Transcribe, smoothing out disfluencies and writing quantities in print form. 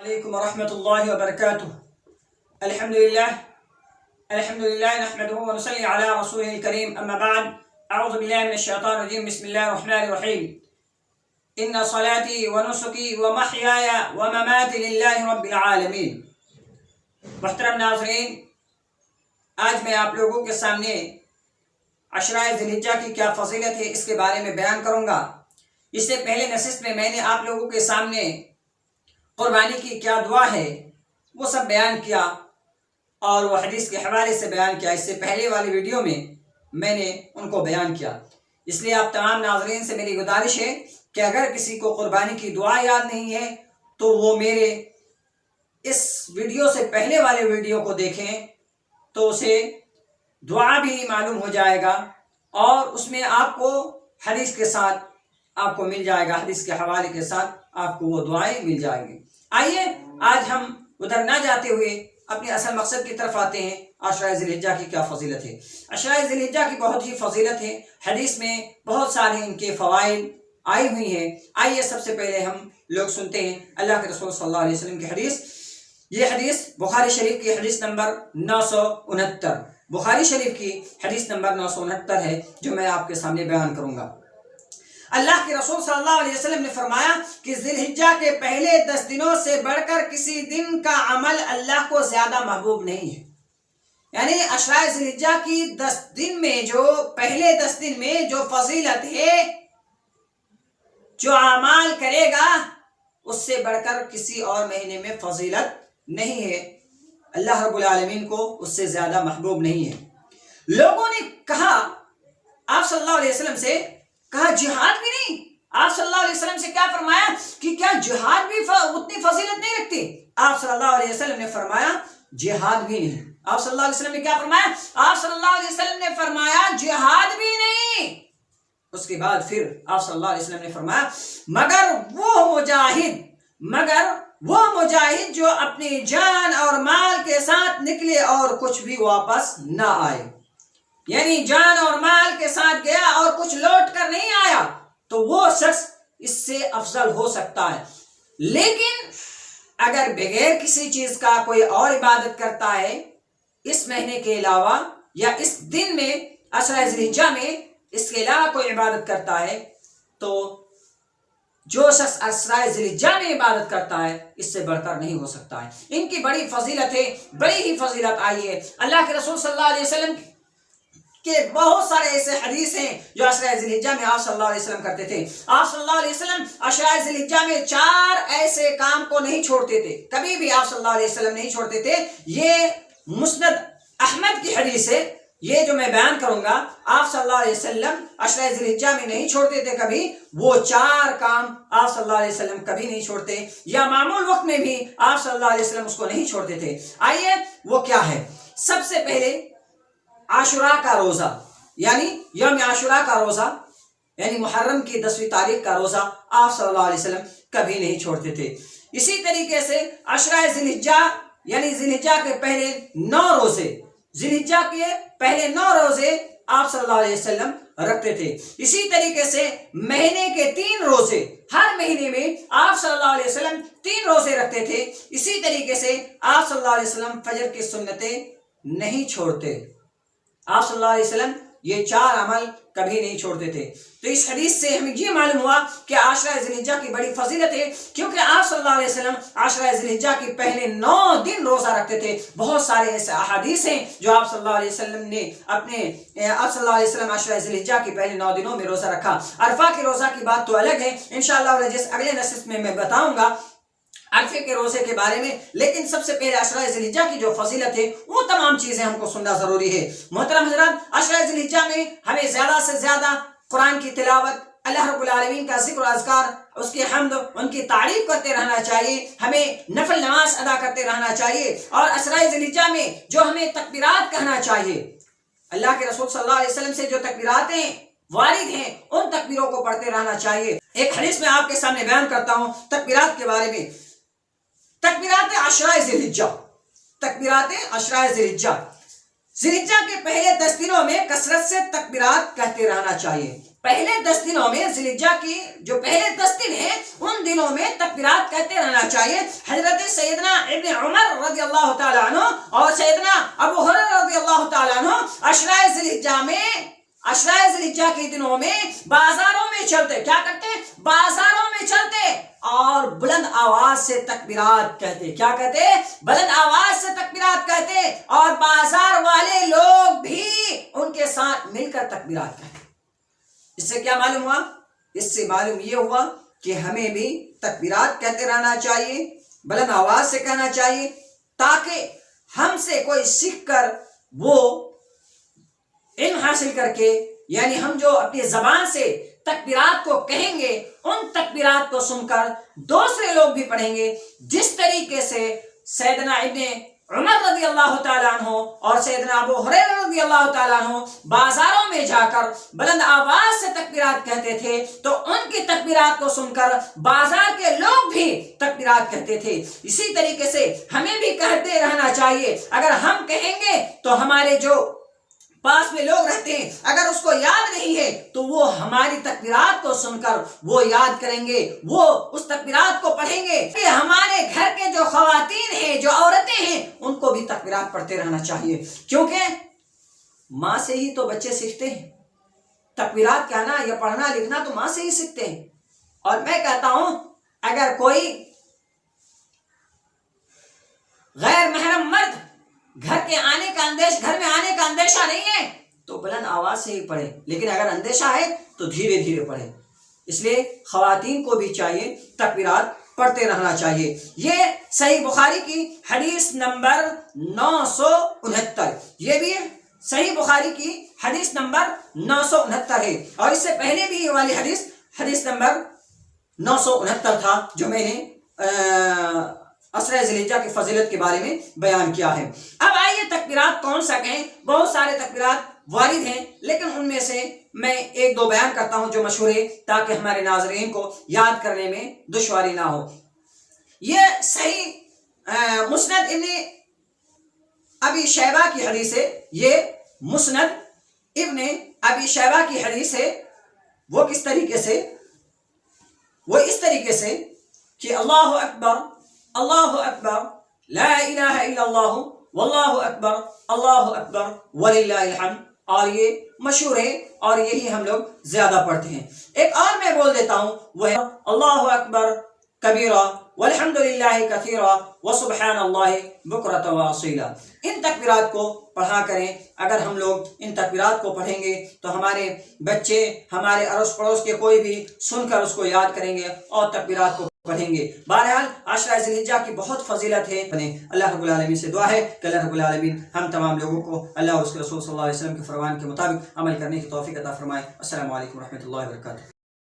عليكم ورحمة الله وبركاته. الحمد لله نحمده ونصلي على رسوله الكريم. أما بعد، أعوذ بالله من الشيطان الرجيم. بسم الله الرحمن الرحيم. إن صلاتي ونسكي ومحياي ومماتي لله رب العالمين. محترم ناظرین، آج میں آپ لوگوں کے سامنے عشرۂ ذی الحجہ کی کیا فضیلت ہے اس کے بارے میں بیان کروں گا۔ اس سے پہلے نشست میں نے آپ لوگوں کے سامنے قربانی کی کیا دعا ہے وہ سب بیان کیا اور وہ حدیث کے حوالے سے بیان کیا۔ اس سے پہلے والی ویڈیو میں نے ان کو بیان کیا۔ اس لیے آپ تمام ناظرین سے میری گزارش ہے کہ اگر کسی کو قربانی کی دعا یاد نہیں ہے تو وہ میرے اس ویڈیو سے پہلے والے ویڈیو کو دیکھیں تو اسے دعا بھی معلوم ہو جائے گا اور اس میں آپ کو حدیث کے ساتھ آپ کو مل جائے گا، حدیث کے حوالے کے ساتھ آپ کو وہ دعائیں مل جائیں گی۔ آئیے آج ہم ادھر نہ جاتے ہوئے اپنے اصل مقصد کی طرف آتے ہیں۔ عشرۂ ذی الحجہ کی کیا فضیلت ہے؟ عشرۂ ذی الحجہ کی بہت ہی فضیلت ہے، حدیث میں بہت سارے ان کے فوائد آئی ہوئی ہیں۔ آئیے سب سے پہلے ہم لوگ سنتے ہیں اللہ کے رسول صلی اللہ علیہ وسلم کی حدیث۔ یہ حدیث بخاری شریف کی حدیث نمبر 969، بخاری شریف کی حدیث نمبر 969 ہے جو میں آپ کے سامنے بیان کروں گا۔ اللہ کے رسول صلی اللہ علیہ وسلم نے فرمایا کہ ذی الحجہ کے پہلے 10 دنوں سے بڑھ کر کسی دن کا عمل اللہ کو زیادہ محبوب نہیں ہے۔ یعنی عشرۂ ذی الحجہ کی 10 دن میں جو پہلے 10 دن میں جو فضیلت ہے، جو اعمال کرے گا اس سے بڑھ کر کسی اور مہینے میں فضیلت نہیں ہے، اللہ رب العالمین کو اس سے زیادہ محبوب نہیں ہے۔ لوگوں نے کہا آپ صلی اللہ علیہ وسلم سے، کہا جہاد بھی نہیں؟ آپ صلی اللہ علیہ وسلم سے کیا فرمایا کہ کیا جہاد بھی اتنی فضیلت نہیں رکھتی؟ آپ صلی اللہ علیہ وسلم نے فرمایا جہاد بھی نہیں۔ آپ صلی اللہ علیہ وسلم نے کیا فرمایا؟ آپ صلی اللہ علیہ وسلم نے فرمایا جہاد بھی نہیں۔ اس کے بعد پھر آپ صلی اللہ علیہ وسلم نے فرمایا مگر وہ مجاہد جو اپنی جان اور مال کے ساتھ نکلے اور کچھ بھی واپس نہ آئے، یعنی جان اور مال کے ساتھ گیا اور کچھ لوٹ کر نہیں آیا، تو وہ شخص اس سے افضل ہو سکتا ہے۔ لیکن اگر بغیر کسی چیز کا کوئی اور عبادت کرتا ہے اس مہینے کے علاوہ یا اس دن میں عشرۂ ذی الحجہ میں اس کے علاوہ کوئی عبادت کرتا ہے تو جو شخص عشرۂ ذی الحجہ میں عبادت کرتا ہے اس سے بڑھ کر نہیں ہو سکتا ہے۔ ان کی بڑی فضیلت ہے، بڑی ہی فضیلت آئی ہے۔ اللہ کے رسول صلی اللہ علیہ وسلم کہ بہت سارے ایسے حدیث ہیں جو عشرۂ ذی الحجہ میں آپ صلی اللہ علیہ وسلم کرتے تھے۔ آپ صلی اللہ علیہ وسلم عشرۂ ذی الحجہ میں 4 ایسے کام کو نہیں چھوڑتے تھے، کبھی بھی آپ صلی اللہ علیہ وسلم نہیں چھوڑتے تھے۔ یہ مسند احمد کی حدیث ہے، یہ جو میں بیان کروں گا آپ صلی اللہ علیہ وسلم عشرۂ ذی الحجہ میں نہیں چھوڑتے تھے کبھی۔ وہ 4 کام آپ صلی اللہ علیہ وسلم کبھی نہیں چھوڑتے، یا معمول وقت میں بھی آپ صلی اللہ علیہ وسلم اس کو نہیں چھوڑتے تھے۔ آئیے وہ کیا ہے؟ سب سے پہلے عاشوراء کا روزہ، یعنی یوم عاشوراء کا روزہ، یعنی محرم کی 10ویں تاریخ کا روزہ آپ صلی اللہ علیہ وسلم کبھی نہیں چھوڑتے تھے۔ اسی طریقے سے عشرۂ ذی الحجہ یعنی ذی الحجہ کے پہلے 9 روزے، ذی الحجہ کے پہلے 9 روزے آپ صلی اللہ علیہ وسلم رکھتے تھے۔ اسی طریقے سے مہینے کے 3 روزے، ہر مہینے میں آپ صلی اللہ علیہ وسلم 3 روزے رکھتے تھے۔ اسی طریقے سے آپ صلی اللہ علیہ وسلم فجر کی سنتیں نہیں چھوڑتے۔ آپ صلی اللہ علیہ وسلم یہ 4 عمل کبھی نہیں چھوڑتے تھے۔ تو اس حدیث سے ہمیں یہ معلوم ہوا کہ عشرۂ ذی الحجہ کی بڑی فضیلت ہے، کیونکہ آپ صلی اللہ علیہ وسلم عشرۂ ذی الحجہ کے پہلے 9 دن روزہ رکھتے تھے۔ بہت سارے ایسے احادیث ہیں جو آپ صلی اللہ علیہ وسلم نے آپ صلی اللہ علیہ وسلم عشرۂ ذی الحجہ کے پہلے 9 دنوں میں روزہ رکھا۔ عرفہ کے روزہ کی بات تو الگ ہے، انشاءاللہ جس اگلے نشست میں بتاؤں گا عرفے کے روزے کے بارے میں، لیکن سب سے پہلے عشرۂ ذی الحجہ کی جو فضیلت ہے وہ تمام چیزیں ہم کو سننا ضروری ہے۔ محترم حضرات، عشرۂ ذی الحجہ میں ہمیں زیادہ سے زیادہ قرآن کی تلاوت، اللہ رب العالمین کا ذکر و اذکار، اس کی حمد، ان کی تعریف کرتے رہنا چاہیے۔ ہمیں نفل نماز ادا کرتے رہنا چاہیے، اور عشرۂ ذی الحجہ میں جو ہمیں تکبیرات کہنا چاہیے، اللہ کے رسول صلی اللہ علیہ وسلم سے جو تکبیراتیں وارد ہیں ان تکبیروں کو پڑھتے رہنا چاہیے۔ ایک حدیث میں آپ کے سامنے بیان کرتا ہوں تکبیرات کے بارے میں۔ تکبیرات عشرۂ ذی الحجہ، تکبیرات عشرۂ ذی الحجہ، ذی الحجہ کے پہلے 10 دنوں میں کثرت سے تکبیرات کہتے رہنا چاہیے۔ پہلے 10 دنوں میں ذی الحجہ کی جو پہلے 10 دن ہیں ان دنوں میں تکبیرات کہتے رہنا چاہیے. حضرت سیدنا ابن عمر رضی اللہ تعالیٰ عنہ اور سیدنا ابو ہریرہ رضی اللہ تعالیٰ عنہ عشرہ ذی الحجہ کے دنوں میں بازاروں میں چلتے. کیا کرتے؟ بازاروں میں چلتے اور بلند آواز سے تکبیرات کہتے. کیا کہتے؟ بلند آواز سے تکبیرات کہتے اور بازار والے لوگ بھی ان کے ساتھ مل کر تکبیرات کہتے. اس سے کیا معلوم ہوا؟ اس سے معلوم یہ ہوا کہ ہمیں بھی تکبیرات کہتے رہنا چاہیے، بلند آواز سے کہنا چاہیے، تاکہ ہم سے کوئی سیکھ کر وہ علم حاصل کر کے، یعنی ہم جو اپنی زبان سے تکبیرات کو کہیں گے ان تکبیرات کو سن کر دوسرے لوگ بھی پڑھیں گے. جس طریقے سے سیدنا ابن عمر رضی اللہ تعالیٰ عنہ اور سیدنا ابو ہریرہ رضی اللہ تعالیٰ عنہ بازاروں میں جا کر بلند آواز سے تکبیرات کہتے تھے تو ان کی تکبیرات کو سن کر بازار کے لوگ بھی تکبیرات کہتے تھے. اسی طریقے سے ہمیں بھی کہتے رہنا چاہیے. اگر ہم کہیں گے تو ہمارے جو پاس میں لوگ رہتے ہیں اگر اس کو یاد نہیں ہے تو وہ ہماری تکبیرات کو سن کر وہ یاد کریں گے، وہ اس تکبیرات کو پڑھیں گے. کہ ہمارے گھر کے جو خواتین ہیں، جو عورتیں ہیں، ان کو بھی تکبیرات پڑھتے رہنا چاہیے، کیونکہ ماں سے ہی تو بچے سیکھتے ہیں. تکبیرات کہنا یا پڑھنا لکھنا تو ماں سے ہی سیکھتے ہیں. اور میں کہتا ہوں اگر کوئی غیر محرم مرد گھر میں آنے کا اندیشہ نہیں ہے تو بلند آواز سے ہی پڑھے، لیکن اگر اندیشہ ہے تو دھیرے دھیرے پڑھے. اس لیے خواتین کو بھی چاہیے تکبیرات پڑھتے رہنا چاہیے. یہ صحیح بخاری کی حدیث نمبر 969، یہ بھی صحیح بخاری کی حدیث نمبر 969 ہے. اور اس سے پہلے بھی یہ والی حدیث نمبر 969 تھا جو میں نے عشرہ ذی الحجہ کی فضیلت کے بارے میں بیان کیا ہے. اب آئیے تکبیرات کون سا کہیں. بہت سارے تکبیرات وارد ہیں لیکن ان میں سے میں ایک دو بیان کرتا ہوں جو مشہور ہے تاکہ ہمارے ناظرین کو یاد کرنے میں دشواری نہ ہو. یہ صحیح مسند ابن ابی شیبہ کی حدیث ہے. یہ مسند ابن ابی شیبہ کی حدیث ہے. وہ کس طریقے سے؟ وہ اس طریقے سے کہ اللہ اکبر اللہ اکبر لا الہ الا اللہ واللہ اکبر وللہ الحمد. اور یہ مشہور ہے اور یہی ہم لوگ زیادہ پڑھتے ہیں. ایک اور میں بول دیتا ہوں وہ ہے اللہ اکبر کبیرہ والحمد للہ کثیرہ وسبحان اللہ بکرۃ واصیلا. ان تکبیرات کو پڑھا کریں. اگر ہم لوگ ان تکبیرات کو پڑھیں گے تو ہمارے بچے، ہمارے اڑوس پڑوس کے کوئی بھی سن کر اس کو یاد کریں گے اور تکبیرات کو پڑھیں گے. بہرحال عشرہ ذی الحجہ کی بہت فضیلت ہے. اللہ رب العالمین سے دعا ہے کہ اللہ رب العالمین ہم تمام لوگوں کو اللہ اور اس کے رسول صلی اللہ علیہ وسلم کے فرمان کے مطابق عمل کرنے کی توفیق عطا فرمائے. السلام علیکم ورحمۃ اللہ وبرکاتہ.